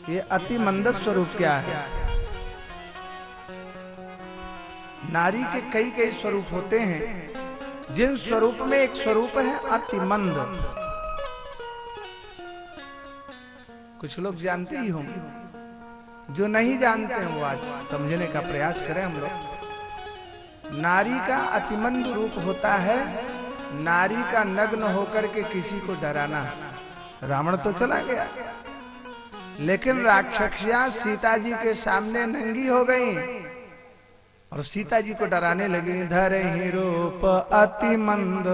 ये अति मंद स्वरूप क्या है? नारी के कई कई स्वरूप होते हैं, जिन स्वरूप में एक स्वरूप है अति मंद। कुछ लोग जानते ही होंगे, जो नहीं जानते हैं वो आज समझने का प्रयास करें हम लोग। नारी का अतिमंद रूप होता है नारी का नग्न होकर के किसी को डराना। रावण तो चला गया, लेकिन राक्षसियां सीता जी के सामने नंगी हो गई और सीता जी को डराने लगी। धरहि रूप अति मंद।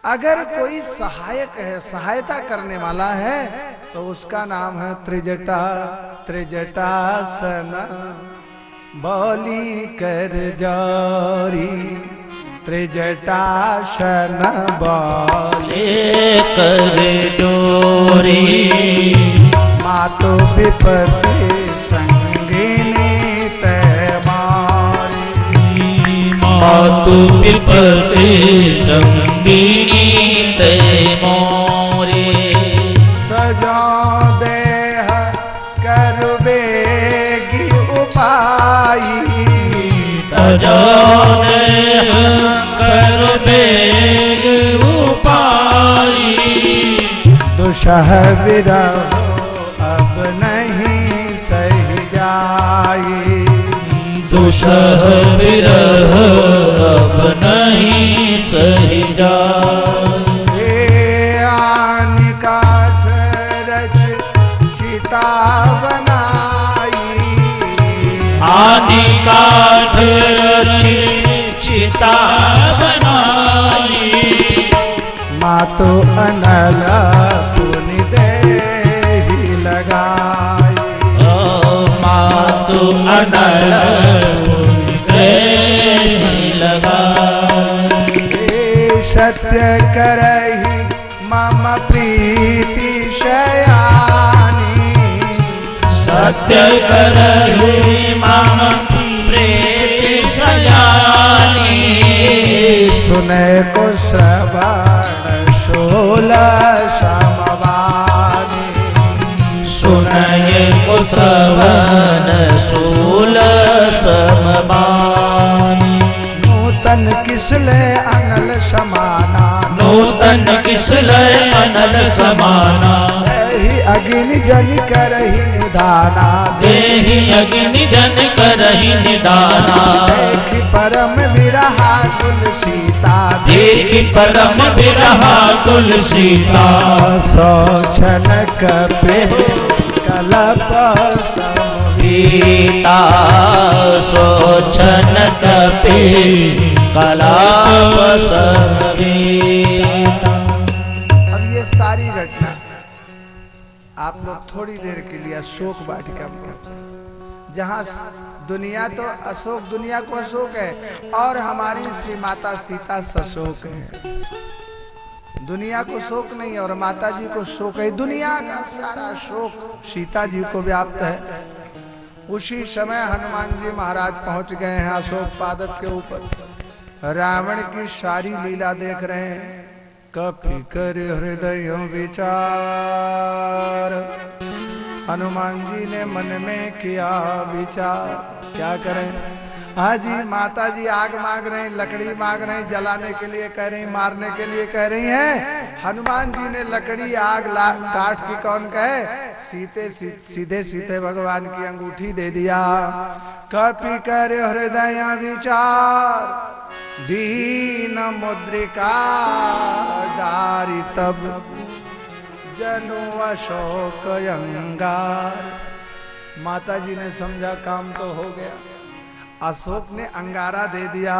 अगर कोई सहायक है, सहायता करने वाला है, तो उसका नाम है त्रिजटा। त्रिजटासन बोली कर जारी, त्रिजटासन बोले कर जोरी। मातो विपत्ति संगिनी तैमारी, मातु विपत्ति संगिनी तैमारी। तजो देह करबेगी उपाई, तजो देह करबेग उपाई। दुसह विरह अब नहीं सही जाई, दुसह विरह अब नहीं सही जाई। आन काठ रच चिता बनाई, आदि काठ रची चिता बनाई। मातो अनल पुनि देहि लगाई, मातु अनल देहि लगाई। सत्य करहि मम प्रीति शयानी, सत्य करहि मम प्रीति शयानी। सुने को श्रवण शूल समवानी, सुनय को श्रवण शूल समवानी। नूतन किसले अनल समाना, नूतन किसलय अनल समाना। देहि अग्नि जनि करहि निधाना, देहि अग्नि जन करहि निदाना। देखि परम विरहा कुल सीता, देखि परम विरहा कुल सीता। सोचन कपे कलप सीता सोचन तपे कलाप समवेता। अब ये सारी घटना आप लोग थोड़ी देर के लिए अशोक वाटिका में पहुंचे, जहां दुनिया तो अशोक, दुनिया को अशोक है, और हमारी श्री माता सीता सशोक है। दुनिया को शोक नहीं है और माता जी को शोक है। दुनिया का सारा शोक सीता जी को व्याप्त है। उसी समय हनुमान जी महाराज पहुंच गए हैं अशोक पादप के ऊपर। रावण की सारी लीला देख रहे हैं। कपि कर हृदय विचार, हनुमान जी ने मन में किया विचार। क्या करें? हाजी माता जी आग मांग रहे हैं, लकड़ी मांग रहे हैं, जलाने के लिए कह रही, मारने के लिए कह रही हैं। हनुमान जी ने लकड़ी आग काठ की कौन कहे, सीधे सीधे भगवान की अंगूठी दे दिया। कपि कर हृदय विचार, दीन मुद्रिका डारी, तब जनु अशोक अंगार। माता जी ने समझा काम तो हो गया। अशोक ने अंगारा दे दिया।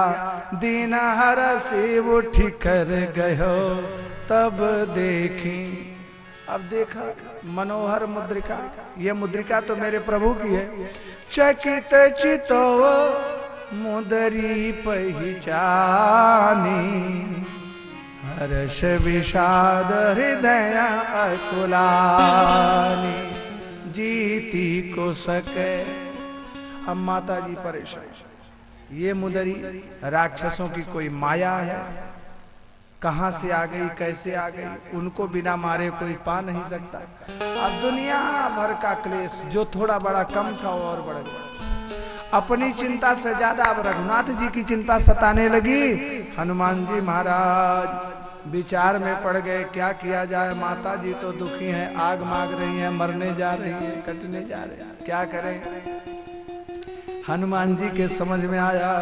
दीन हर से उठी कर गयो, तब देखी। अब देखा मनोहर मुद्रिका, ये मुद्रिका तो मेरे प्रभु की है। चकित चितो मुदरी पहचानी, हर्ष विषाद हृदय अकुलानी, जीती को सके। अब माता जी परेशान, ये मुदरी राक्षसों की कोई माया है, कहां से आ गई, कैसे आ गई, उनको बिना मारे कोई पा नहीं सकता। अब दुनिया भर का क्लेश जो थोड़ा बड़ा कम था वो और बढ़ गया। अपनी चिंता से ज्यादा अब रघुनाथ जी की चिंता सताने लगी। हनुमान जी महाराज विचार में पड़ गए, क्या किया जाए। माता जी तो दुखी हैं, आग मांग रही हैं, मरने जा रही है, कटने जा रही है, क्या करें। हनुमान जी के समझ में आया,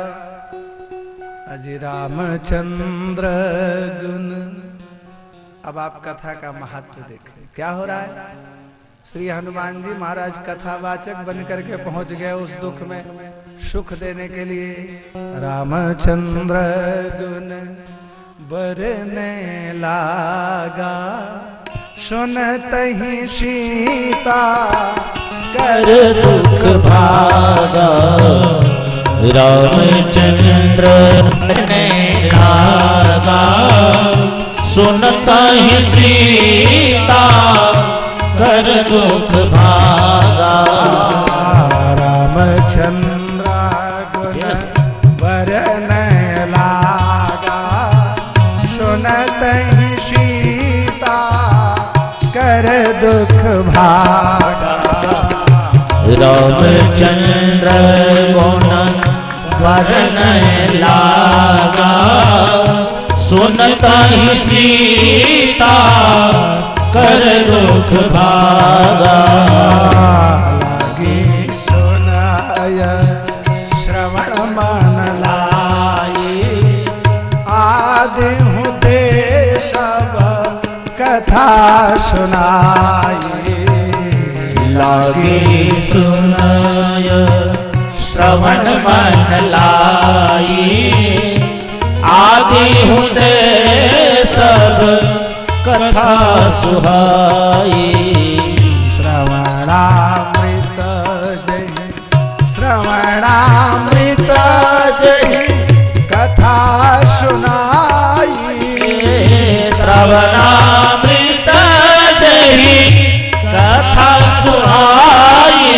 अजी रामचंद्र गुण। अब आप कथा का महत्व देखें, क्या हो रहा है। श्री हनुमान जी महाराज कथावाचक बन करके पहुंच गए उस दुख में सुख देने के लिए। रामचंद्र गुण बरने लागा, सुनतहि सीता कर दुख भागा। रामचंद्र ने लागा, सुनता ही सीता कर दुख भागा। रामचंद्र गुण बरने लागा, सुनत ही सीता कर दुख भागा। रामचंद्र गुण बरने लागा, सुनता ही सीता कर दुख भागा। लागी सुनाय श्रवण मन लाई, आदि हूँ दे सब कथा सुनाई। लागी सुनाय श्रवण मन लाई, आदि हूँ दे सब कथा सुहाई। श्रवणामृत जय, श्रवणामृत जय कथा सुनाई। श्रवणामृत जय कथा सुहाई।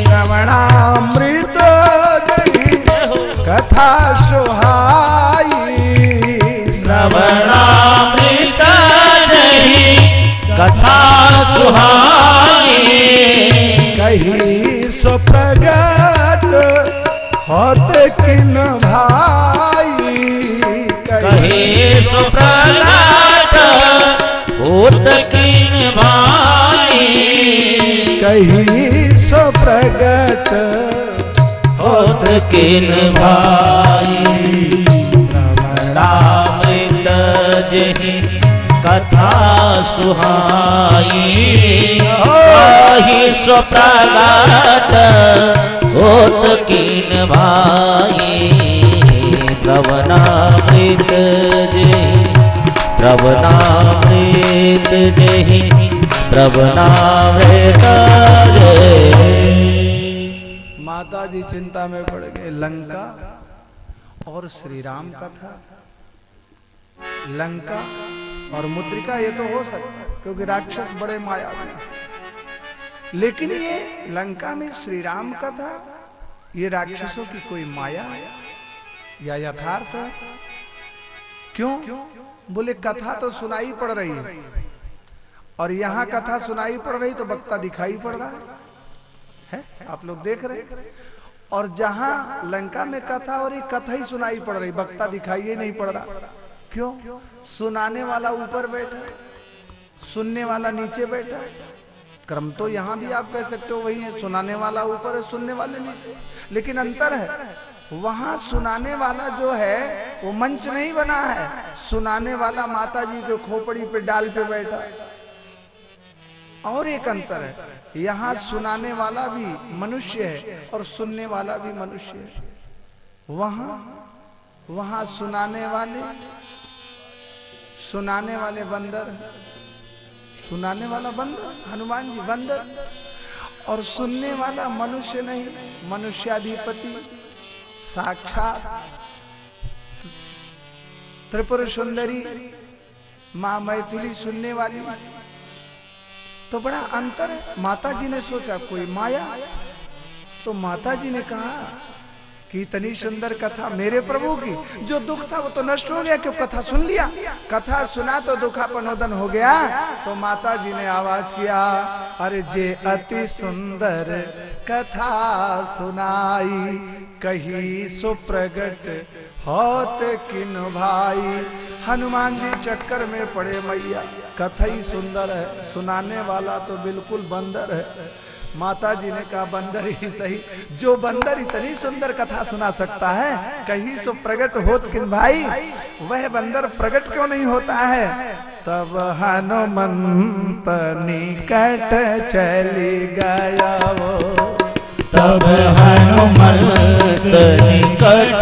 श्रवणामृत जय कथा सुहाई। श्रवणामृत जय कथा सुहाई। कही सो प्रगट होत किन भाई, कहे सो प्रगट होत किन भाई। कही सो प्रगट होत किन भाई। श्रवणामृत जय कथा सुहाई। कही सो प्रगट होत किन भाई। श्रवणामृत जय, श्रवणामृत जय, श्रवणामृत जय। माता जी चिंता में पड़ गए। लंका और श्री राम कथा, लंका और मुद्रिका ये तो हो सकता है क्योंकि राक्षस बड़े मायावी हैं, लेकिन ये लंका में श्री राम कथा ये राक्षसों की कोई माया है या यथार्थ है। क्यों? बोले कथा तो सुनाई पड़ रही है और यहाँ कथा सुनाई पड़ रही तो वक्ता दिखाई पड़ रहा है, आप लोग देख रहे हैं। और जहां लंका में कथा और एक कथा ही सुनाई पड़ रही, वक्ता दिखाई ही नहीं पड़ रहा। क्यों? सुनाने वाला ऊपर बैठा, सुनने वाला नीचे बैठा। क्रम तो यहाँ भी आप कह सकते हो वही है, सुनाने वाला ऊपर है, सुनने वाले नीचे, लेकिन अंतर है। वहां सुनाने वाला जो है वो मंच नहीं बना है, सुनाने वाला माता जी के खोपड़ी पे डाल पे बैठा। और एक अंतर है, यहाँ सुनाने वाला भी मनुष्य है और सुनने वाला भी मनुष्य है। वहां सुनाने वाले बंदर, सुनाने वाला बंदर हनुमान जी बंदर, और सुनने वाला मनुष्य नहीं, मनुष्याधिपति साक्षात त्रिपुर सुंदरी मां मैथिली सुनने वाली। तो बड़ा अंतर है। माता जी ने सोचा कोई माया, तो माता जी ने कहा कि इतनी सुंदर कथा मेरे प्रभु की, जो दुख था वो तो नष्ट हो गया, क्यों कथा सुन लिया, कथा सुना तो दुखापनोदन हो गया। तो माता जी ने आवाज किया, अरे जे अति सुंदर कथा सुनाई, कही सुप्रगट होत किन भाई। हनुमान जी चक्कर में पड़े, मैया कथा ही सुंदर है, सुनाने वाला तो बिल्कुल बंदर है। माता जी ने कहा, बंदर ही सही, जो बंदर इतनी सुंदर कथा सुना सकता है, कहीं सो प्रकट होत किन भाई, वह बंदर प्रकट क्यों नहीं होता है। तब हनुमंत निकट चली गया वो, तब हनुमंत निकट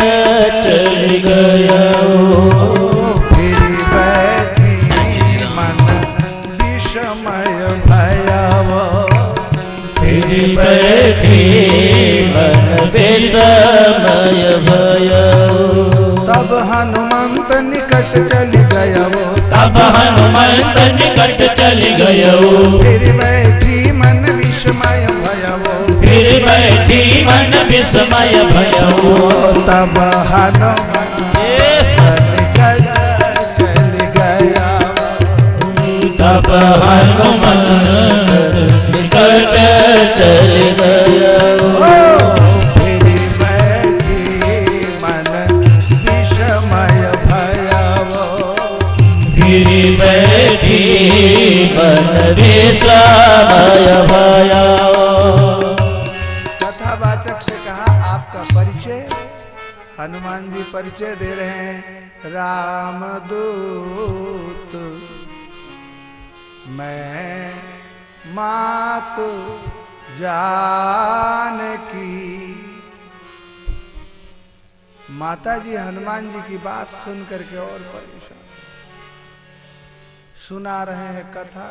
चली गया वो, फिर बैठी मन विषमय भयावो, फिर बैठी मन विषमय भयो। तब हनुमंत निकट चली गया वो, तब हनुमंत निकट चली गया वो, फिर बैठी मन विषमय भयावो, फिर बैठी मन विस्मय भयो। तब हनुमंत निकट चली गया, तब हनुमंत निकट चली गया, फिर बैठी मन विषमय भयावो, फिर बैठी मन विस्मय भयो। कथावाचक से कहा, आपका परिचय। हनुमान जी परिचय दे रहे हैं, रामदूत मैं मातु जानकी। माता जी हनुमान जी की बात सुन करके और परेशान, सुना रहे हैं कथा।